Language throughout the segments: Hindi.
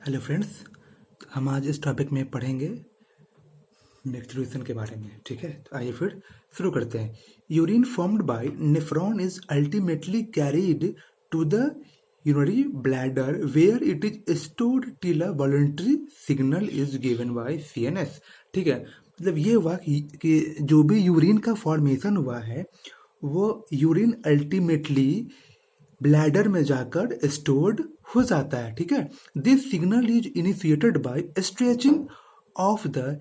हेलो फ्रेंड्स, हम आज इस टॉपिक में पढ़ेंगे मेंस्ट्रुएशन के बारे में। ठीक है, तो आइए फिर शुरू करते हैं। Urine formed by nephron is ultimately carried to the urinary bladder where it is stored till a voluntary signal is given by CNS. ठीक है, मतलब ये हुआ कि जो भी यूरिन का फॉर्मेशन हुआ है वो यूरिन अल्टीमेटली ब्लैडर में जाकर स्टोर्ड हो जाता है। ठीक है, this signal is initiated by stretching of the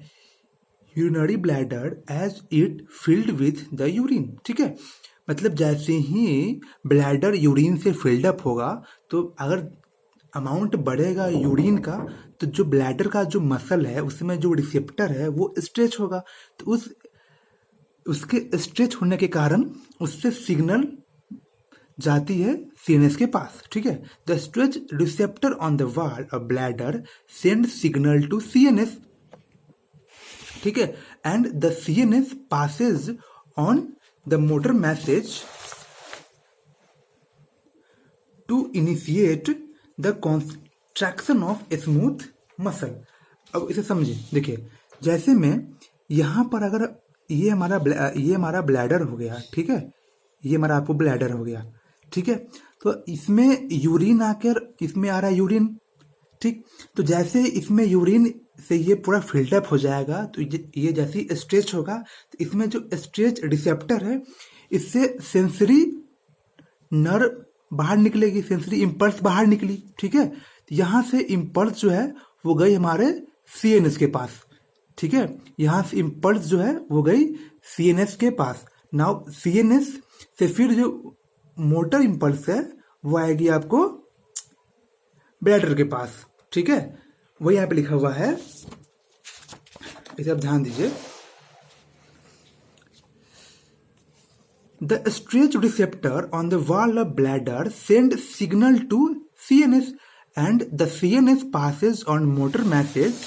urinary bladder as it filled with the urine. ठीक है, मतलब जैसे ही ब्लैडर यूरिन से फिल्ड अप होगा तो अगर अमाउंट बढ़ेगा यूरिन का तो जो ब्लैडर का जो मसल है उसमें जो रिसेप्टर है वो स्ट्रेच होगा, तो उसके स्ट्रेच होने के कारण उससे सिग्नल जाती है सीएनएस के पास। ठीक है, the stretch receptor on the wall of bladder send signal to CNS. ठीक है, and the CNS passes on the motor message to initiate the contraction of smooth muscle. अब इसे समझिए, देखिए जैसे मैं यहाँ पर अगर ये हमारा ब्लैडर हो गया। ठीक है, ये हमारा आपको ब्लैडर हो गया। ठीक है, तो इसमें यूरिन आकर इसमें आ रहा है यूरिन। ठीक, तो जैसे इसमें यूरिन से ये पूरा फिल्टअप हो जाएगा तो ये जैसे स्ट्रेच होगा तो इसमें जो स्ट्रेच रिसेप्टर है इससे सेंसरी नर्व बाहर निकलेगी, सेंसरी इम्पल्स बाहर निकली। ठीक है, तो यहाँ से इम्पल्स जो है वो गई हमारे सीएनएस के पास। ठीक है, यहाँ से इम्पल्स जो है वो गई सीएनएस के पास। नाउ सीएनएस से फिर जो मोटर इम्पल्स है वो आएगी आपको ब्लैडर के पास। ठीक है, वो यहाँ पे लिखा हुआ है, इसे आप ध्यान दीजिए। The stretch receptor on the wall of bladder send signal to CNS and the CNS passes on motor message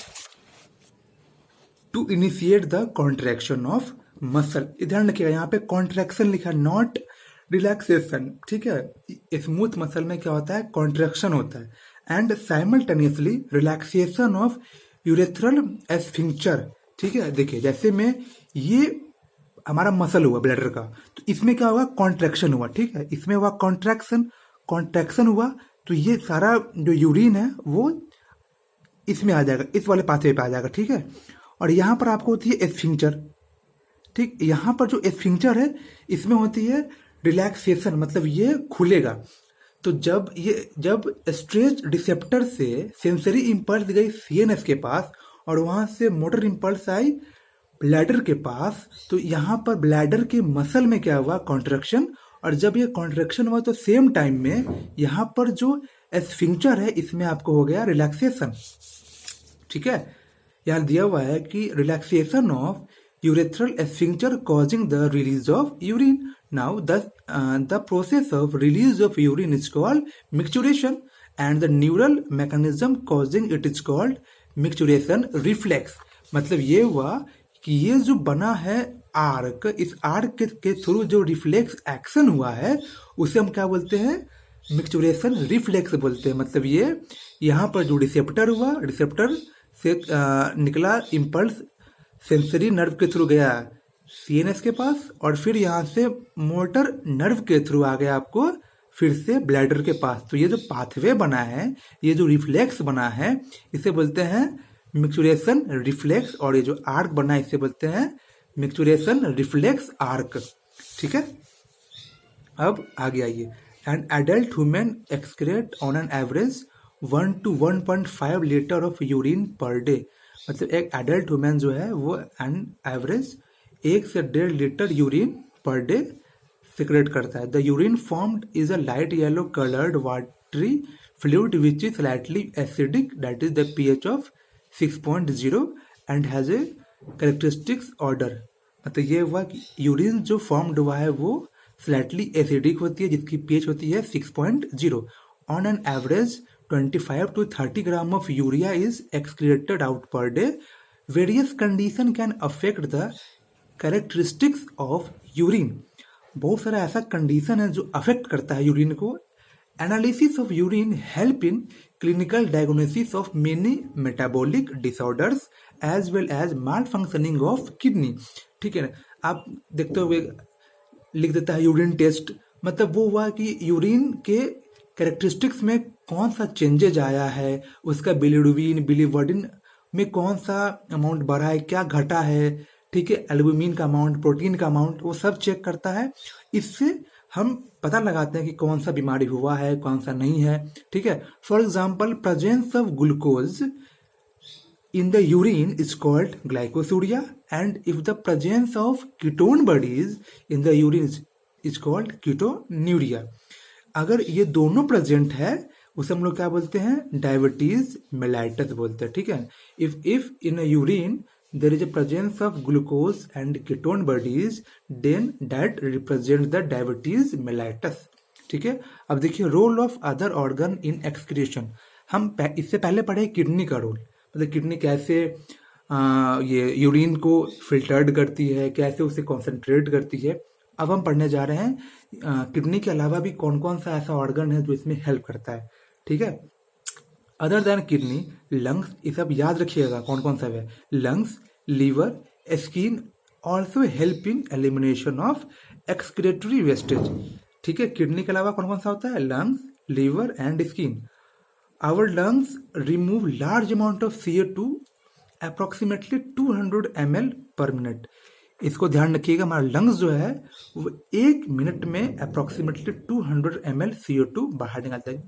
to initiate the contraction of muscle. ध्यान रखिएगा, यहाँ पे कॉन्ट्रैक्शन लिखा, नॉट रिलैक्सेशन। ठीक है, स्मूथ मसल में क्या होता है, कॉन्ट्रैक्शन होता है। And simultaneously relaxation of urethral sphincter. ठीक है, देखिए जैसे में ये हमारा मसल हुआ ब्लैडर का तो इसमें क्या हुआ, कॉन्ट्रैक्शन हुआ। ठीक है, इसमें हुआ कॉन्ट्रैक्शन हुआ तो ये सारा जो यूरिन है वो इसमें आ जाएगा, इस वाले पाथवे पे आ जाएगा। ठीक है, और यहाँ पर आपको होती है एस्फिंक्टर। ठीक, यहाँ पर जो एस्फिंक्टर है इसमें होती है रिलैक्सेशन, मतलब ये खुलेगा। तो जब स्ट्रेच रिसेप्टर से सेंसरी इम्पल्स गई सीएनएस के पास और वहां से मोटर इम्पल्स आई ब्लैडर के पास, तो यहाँ पर ब्लैडर के मसल में क्या हुआ, कॉन्ट्रैक्शन। और जब ये कॉन्ट्रैक्शन हुआ तो सेम टाइम में यहाँ पर जो एस्फिंक्टर है इसमें आपको हो गया रिलैक्सेशन। ठीक है, यहाँ दिया हुआ है कि relaxation of urethral sphincter causing the release of urine. Now the process of release of urine is called micturition and the neural mechanism causing it is called micturition reflex. मतलब ये हुआ कि ये जो बना है आर्क, इस आर्क के थ्रू जो रिफ्लेक्स एक्शन हुआ है उसे हम क्या बोलते हैं, मिक्चुरेशन रिफ्लेक्स बोलते हैं। मतलब ये यहाँ पर जो रिसेप्टर हुआ, रिसेप्टर से निकला इम्पल्स सेंसरी नर्व के थ्रू गया सीएनएस के पास और फिर यहाँ से मोटर नर्व के थ्रू आ गया आपको फिर से ब्लैडर के पास। तो ये जो पाथवे बना है, ये जो रिफ्लेक्स बना है इसे बोलते हैं मिक्चुरेशन रिफ्लेक्स, और ये जो आर्क बना है इसे बोलते हैं मिक्चुरेशन रिफ्लेक्स आर्क। ठीक है, अब आगे आइए। An adult human excrete on an average 1 to 1.5 litre of urine per day. मतलब एक एडल्ट वुमेन जो है वो एन एवरेज 1 से 1.5 litre urine per day secrete करता है। The urine formed is a light yellow coloured watery fluid which is slightly acidic, that is the pH of 6.0 and has a characteristics odour. मतलब ये हुआ कि यूरिन जो फॉर्म्ड हुआ है वो स्लाइटली एसिडिक होती है जिसकी pH होती है 6.0। On an average 25 to 30 gram of urea is excreted out per day. Various condition can affect the characteristics of urine. बहुत सारा ऐसा कंडीशन है जो अफेक्ट करता है यूरिन को Analysis of urine help in clinical diagnosis of many metabolic disorders as well as malfunctioning of kidney. ठीक है ना, आप देखते हो लिख देता है यूरिन टेस्ट, मतलब वो हुआ कि यूरिन के कैरेक्टरिस्टिक्स में कौन सा चेंजेज आया है, उसका बिलिरुबिन बिलीवर्डिन में कौन सा अमाउंट बढ़ा है, क्या घटा है, ठीक है, एल्बुमिन का अमाउंट, प्रोटीन का अमाउंट, वो सब चेक करता है। इससे हम पता लगाते हैं कि कौन सा बीमारी हुआ है, कौन सा नहीं है। ठीक है, for example presence of glucose in the urine is called glycosuria, and if the presence of ketone bodies in the urine is called ketonuria. अगर ये दोनों प्रेजेंट है उसे हम लोग क्या बोलते हैं, डायबिटीज मेलाइटस बोलते हैं। ठीक है, if in urine there is a presence of glucose and ketone bodies then that represent the diabetes mellitus. ठीक है, अब देखिए role of other organ in excretion. हम इससे पहले पढ़े किडनी का रोल, मतलब किडनी कैसे ये यूरिन को फिल्टर्ड करती है, कैसे उसे कॉन्सेंट्रेट करती है। अब हम पढ़ने जा रहे हैं किडनी के अलावा भी कौन कौन सा ऐसा ऑर्गन है जो इसमें हेल्प करता है। ठीक है, अदर देन किडनी, लंग्स, ये सब याद रखिएगा कौन कौन सा है, lungs, liver, skin also help in elimination of excretory wastage. ठीक है, किडनी के अलावा कौन कौन सा होता है, lungs, liver and skin. Our lungs remove large amount of CO2 approximately 200 ml per minute. इसको ध्यान रखिएगा, हमारा लंग्स जो है वो 1 मिनट में अप्रोक्सीमेटली 200 ml CO2 बाहर निकालता है।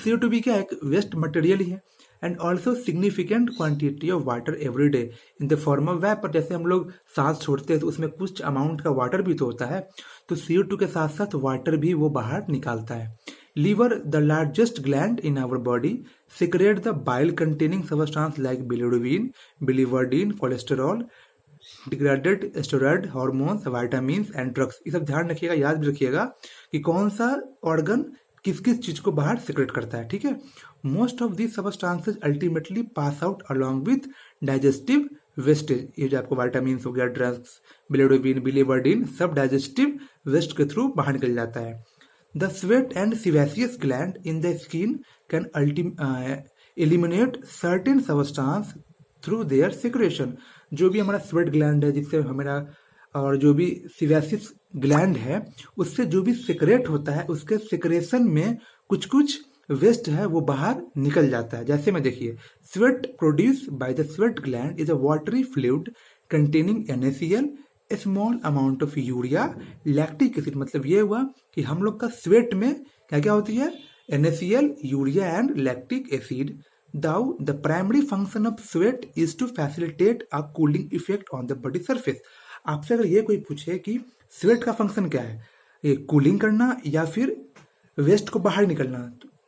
CO2 भी क्या है, एक वेस्ट मटेरियल ही है। And also significant quantity of water every day in the form of vapour. जैसे हम लोग सांस छोड़ते हैं तो उसमें कुछ अमाउंट का वाटर भी तो होता है, तो CO2 के साथ साथ वाटर भी वो बाहर निकालता है। Liver, the largest gland in our body, secrete the bile containing substance like bilirubin, biliverdin, cholesterol, degraded steroid hormones, vitamins and drugs. ये सब ध्यान रखिएगा, याद भी रखिएगा कि कौन सा ऑर्गन किस किस चीज को बाहर सिक्रेट करता है। ठीक है, most of these substances ultimately pass out along with digestive wastage. ये जो आपको वाइटामिन हो गया, ड्रग्स, बिलिरुबिन, बिलीवर्डिन, सब डाइजेस्टिव वेस्ट के थ्रू बाहर निकल जाता है। The sweat and sebaceous gland in the skin can eliminate certain substance through their secretion. जो भी हमारा स्वेट ग्लैंड है, जिससे हमारा, और जो भी सिवेसियस ग्लैंड है उससे जो भी सिक्रेट होता है, उसके सिक्रेशन में कुछ कुछ वेस्ट है वो बाहर निकल जाता है। जैसे में देखिए, sweat produce by the sweat gland is a watery fluid containing NaCl, small amount of urea, lactic acid. मतलब ये हुआ कि हम लोग का स्वेट में क्या क्या होती है, NaCl, urea and lactic acid. Though the primary function of sweat is to facilitate a cooling effect on the body surface. आपसे अगर ये कोई पूछे कि स्वेट का फंक्शन क्या है, ये कूलिंग करना या फिर वेस्ट को बाहर निकलना,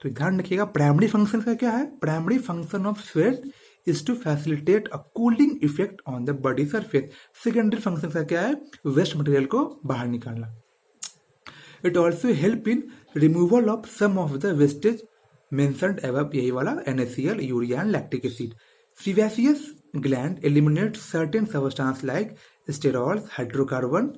तो ध्यान रखिएगा प्राइमरी फंक्शन का क्या है, primary function of sweat is to facilitate a cooling effect on the body surface. Secondary function का क्या है, वेस्ट मटेरियल को बाहर निकालना। It also help in removal of some of the wastage mentioned above, यही वाला NaCl, urea and lactic acid. Sebaceous gland eliminates certain substance like sterols, hydrocarbon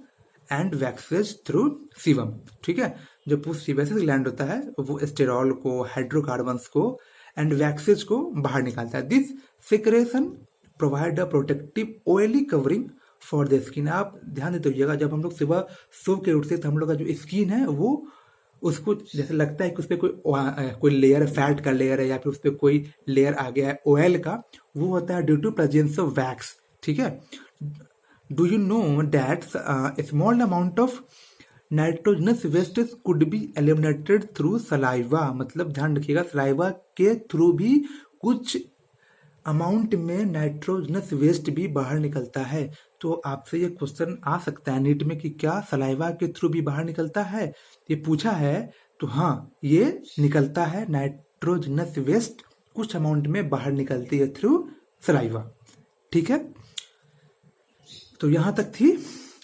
and waxes through sebum. ठीक है, जो सीबेसियस ग्लैंड होता है वो स्टेरॉल को, हाइड्रोकार्बन्स को एंड वैक्सेज को बाहर निकालता है। This secretion provide a protective oily covering for the skin. आप ध्यान देते होइएगा, जब हम लोग सुबह सो के उठते तो हम लोग का जो स्किन है वो, उसको जैसे लगता है कि उस पर कोई लेयर, फैट का लेयर है या फिर उस पर कोई लेयर आ गया है ऑयल का, वो होता है due to presence of wax. ठीक है, do you know that small amount of nitrogenous wastage could be eliminated through saliva. मतलब ध्यान रखिएगा, सलाइवा के थ्रू भी कुछ अमाउंट में नाइट्रोजनस वेस्ट भी बाहर निकलता है। तो आपसे ये क्वेश्चन आ सकता है नीट में कि क्या सलाइवा के थ्रू भी बाहर निकलता है, ये पूछा है। तो हाँ, ये निकलता है, नाइट्रोजनस वेस्ट कुछ अमाउंट में बाहर निकलती है थ्रू सलाइवा। ठीक है, तो यहां तक थी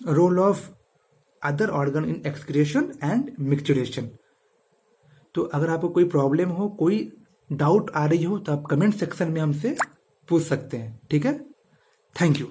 role of other organ in excretion and micturition. तो अगर आपको कोई प्रॉब्लम हो, कोई डाउट आ रही हो, तो आप कमेंट सेक्शन में हमसे पूछ सकते हैं। ठीक है, थैंक यू।